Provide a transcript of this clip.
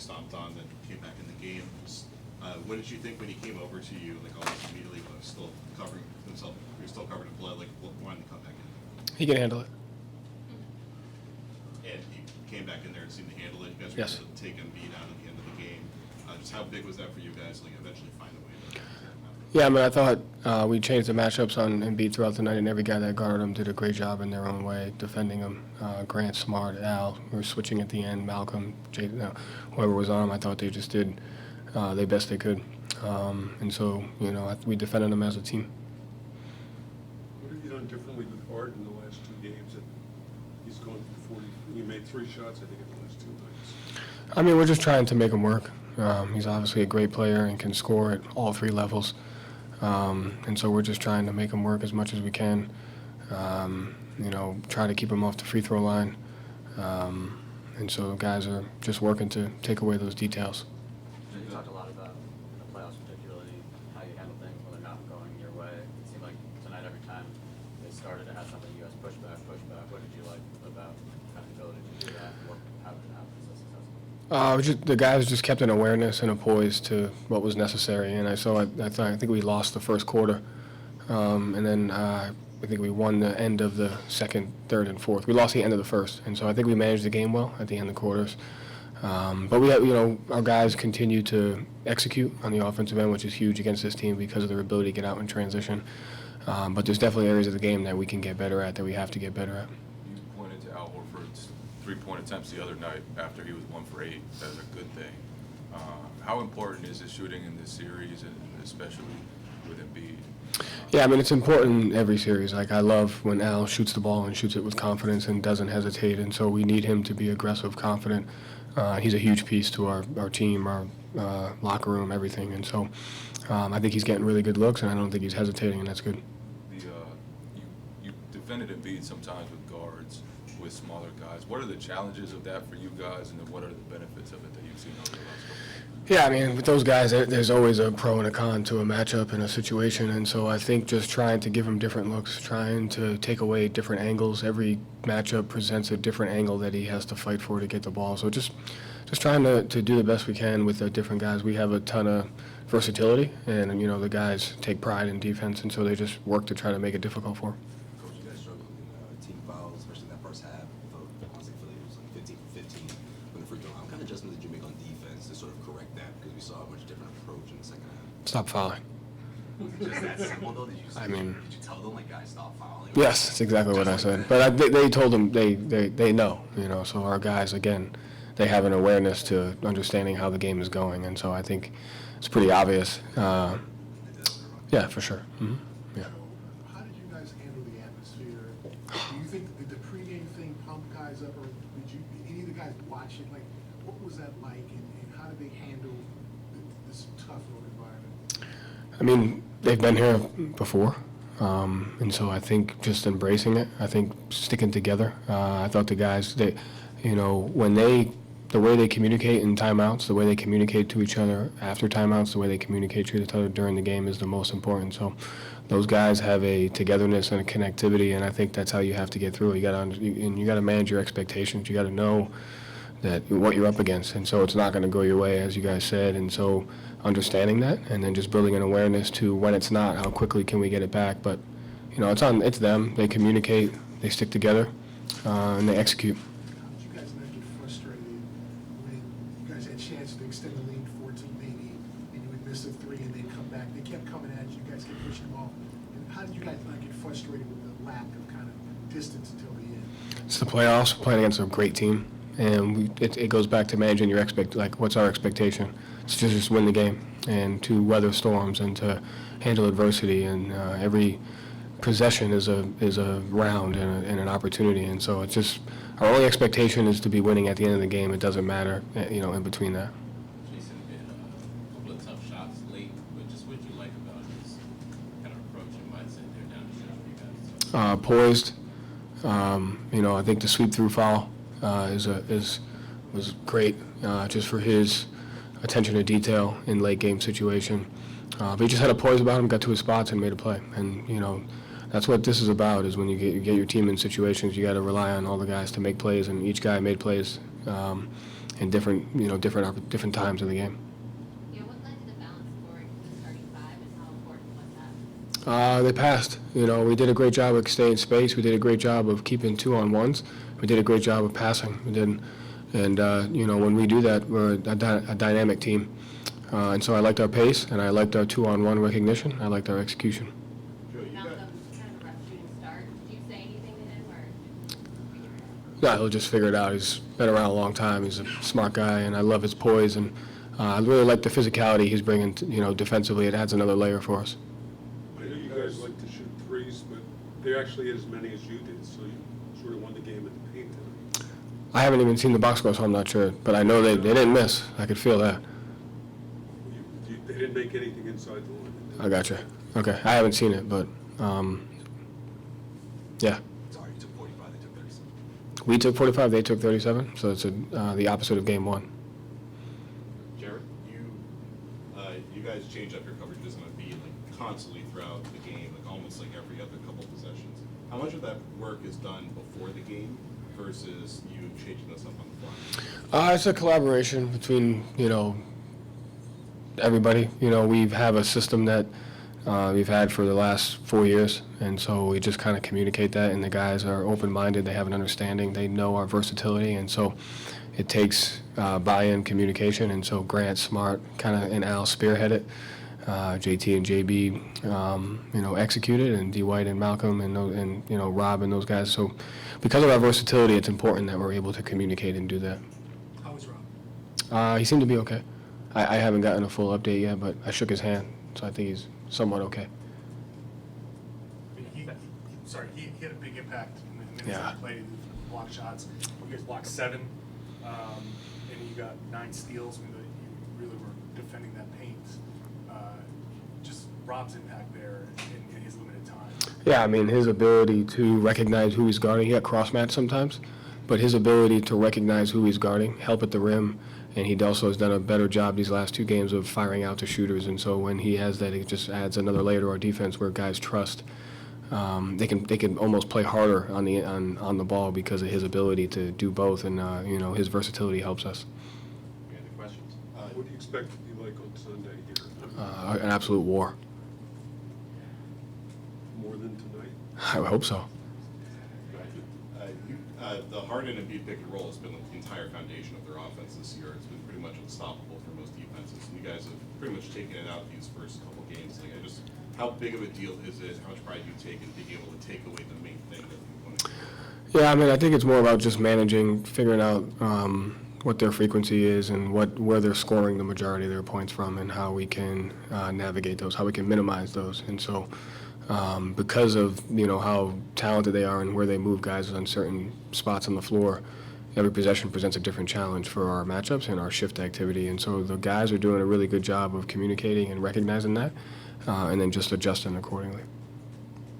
stomped on, then came back in the game. What did you think when he came over to you, like almost immediately, but was still covering himself? He was still covered in blood. Like, wanted to come back in? He can handle it. And he came back in there and seemed to handle it. You guys were Yes. able to take Embiid out at the end of the game. Just how big was that for you guys? Like, eventually find a way to. Yeah, I mean, I thought we changed the matchups on Embiid throughout the night, and every guy that guarded him did a great job in their own way, defending him. Grant, Smart, Al, we were switching at the end, Malcolm, Jay, whoever was on him, I thought they just did the best they could. And so, we defended them as a team. What have you done differently with Harden in the last 2 games? He's gone for 40. You made 3 shots, I think, in the last 2 nights. I mean, we're just trying to make him work. He's obviously a great player and can score at all 3 levels. And so we're just trying to make him work as much as we can. Try to keep him off the free throw line. And so guys are just working to take away those details. You talked a lot about the playoffs, particularly how you handle things when they're not going your way. It seemed like tonight, every time they started to have something, you guys push back. What did you like about kind of the ability to do that? How did it happen so successful? The guys just kept an awareness and a poise to what was necessary, and I think we lost the first quarter, and then I think we won the end of the second, third, and fourth. We lost the end of the first, and so I think we managed the game well at the end of the quarters. But we have, our guys continue to execute on the offensive end, which is huge against this team because of their ability to get out in transition. But there's definitely areas of the game that we can get better at, that we have to get better at. You pointed to Al Horford's 3-point attempts the other night after he was 1 for 8. That's a good thing. How important is his shooting in this series, and especially with Embiid? Yeah, I mean, it's important in every series. Like, I love when Al shoots the ball and shoots it with confidence and doesn't hesitate, and so we need him to be aggressive, confident. He's a huge piece to our team, our locker room, everything, and so I think he's getting really good looks, and I don't think he's hesitating, and that's good. You defended Embiid sometimes with guards, with smaller guys. What are the challenges of that for you guys, and then what are the benefits of it that you've seen over the last couple of years? Yeah, I mean, with those guys, there's always a pro and a con to a matchup and a situation, and so I think just trying to give them different looks, trying to take away different angles. Every matchup presents a different angle that he has to fight for to get the ball. So just trying to do the best we can with the different guys. We have a ton of versatility, and the guys take pride in defense, and so they just work to try to make it difficult for them. Coach, you guys struggled in team fouls, especially in that first half. Honestly, Philly was like 15 for 15 when the free throw. What kind of adjustments did you make on defense to sort of correct that? Because we saw a much different approach in the second half. Stop fouling. Just that simple, though? Did you tell them, like, guys, stop fouling? Yes, that's exactly what I said. But they told them they know, so our guys, again, they have an awareness to understanding how the game is going, and so I think it's pretty obvious. Yeah, for sure. Mm-hmm. Yeah. How did you guys handle the atmosphere? Do you think did the pregame thing pump guys up, or did any of the guys watch it? Like, what was that like, and how did they handle this tough road environment? I mean, they've been here before, and so I think just embracing it. I think sticking together. I thought the guys, the way they communicate in timeouts, the way they communicate to each other after timeouts, the way they communicate to each other during the game is the most important. So those guys have a togetherness and a connectivity, and I think that's how you have to get through it. You got to manage your expectations. You got to know that what you're up against, and so it's not going to go your way, as you guys said. And so understanding that, and then just building an awareness to when it's not, how quickly can we get it back. But it's them. They communicate, they stick together, and they execute. Chance to extend the lead 14 maybe, and you would miss a 3 and they'd come back. They kept coming at you. You guys kept pushing them off. And how did you guys not get frustrated with the lack of kind of distance until the end? It's the playoffs. We're playing against a great team, and it goes back to managing your what's our expectation? It's to just win the game and to weather storms and to handle adversity. And every possession is a round and an opportunity. And so it's just our only expectation is to be winning at the end of the game. It doesn't matter, in between that. Jason made a couple of tough shots late, but just what you like about his kind of approach and mindset there down the stretch for you guys? Poised. I think the sweep through foul was great, just for his attention to detail in late game situation. But he just had a poise about him, got to his spots and made a play. And that's what this is about, is when you get your team in situations, you got to rely on all the guys to make plays, and each guy made plays. in different times of the game. Yeah, what led to the balance scoring for the starting five, and how important was that? They passed. We did a great job of staying space. We did a great job of keeping 2-on-1s. We did a great job of passing. We did, and when we do that, we're a dynamic team. And so I liked our pace, and I liked our 2-on-1 recognition. I liked our execution. Joe, you got, Malcolm, kind of a rough shooting start. Did you say anything to him, or? No, he'll just figure it out. He's been around a long time. He's a smart guy, and I love his poise, and I really like the physicality he's bringing. Defensively, it adds another layer for us. I know you guys like to shoot threes, but they actually had as many as you did, so you sort of won the game in the paint tonight. I haven't even seen the box score, so I'm not sure. But I know they didn't miss. I could feel that. They didn't make anything inside the line. I gotcha. Okay, I haven't seen it, but yeah. Sorry, you took 45, they took 37. We took 45, they took 37, so it's the opposite of game one. Jared, you guys change up your coverages on a beat like constantly throughout the game, like almost like every other couple possessions. How much of that work is done before the game versus you changing this up on the fly? It's a collaboration between, everybody. We have a system that we've had for the last 4 years, and so we just kind of communicate that, and the guys are open-minded, they have an understanding, they know our versatility, and so it takes buy-in communication, and so Grant, Smart, and Al spearhead it. JT and JB, executed, and D. White and Malcolm and Rob and those guys. So because of our versatility, it's important that we're able to communicate and do that. How was Rob? He seemed to be okay. I haven't gotten a full update yet, but I shook his hand, so I think he's somewhat okay. I mean, he had a big impact in the minutes Yeah. that he played. He blocked shots. You guys blocked 7, and you got 9 steals. I mean, you really were defending that paint. Just Rob's impact there in his limited time. Yeah, I mean, his ability to recognize who he's guarding, he got cross-matched sometimes, but his ability to recognize who he's guarding, help at the rim, and he also has done a better job these last 2 games of firing out to shooters, and so when he has that, it just adds another layer to our defense where guys trust. They can almost play harder on the ball because of his ability to do both, and his versatility helps us. Any other questions? What do you expect to be like on Sunday here? An absolute war. More than tonight? I hope so. The Harden and Embiid pick and roll has been like the entire foundation of their offense this year. It's been pretty much unstoppable for most defenses. And you guys have pretty much taken it out these first couple games. How big of a deal is it? How much pride do you take in being able to take away the main thing that you want to do? Yeah, I mean, I think it's more about just managing, figuring out what their frequency is and where they're scoring the majority of their points from, and how we can navigate those, how we can minimize those. And so because of how talented they are and where they move guys on certain spots on the floor, every possession presents a different challenge for our matchups and our shift activity. And so the guys are doing a really good job of communicating and recognizing that, and then just adjusting accordingly.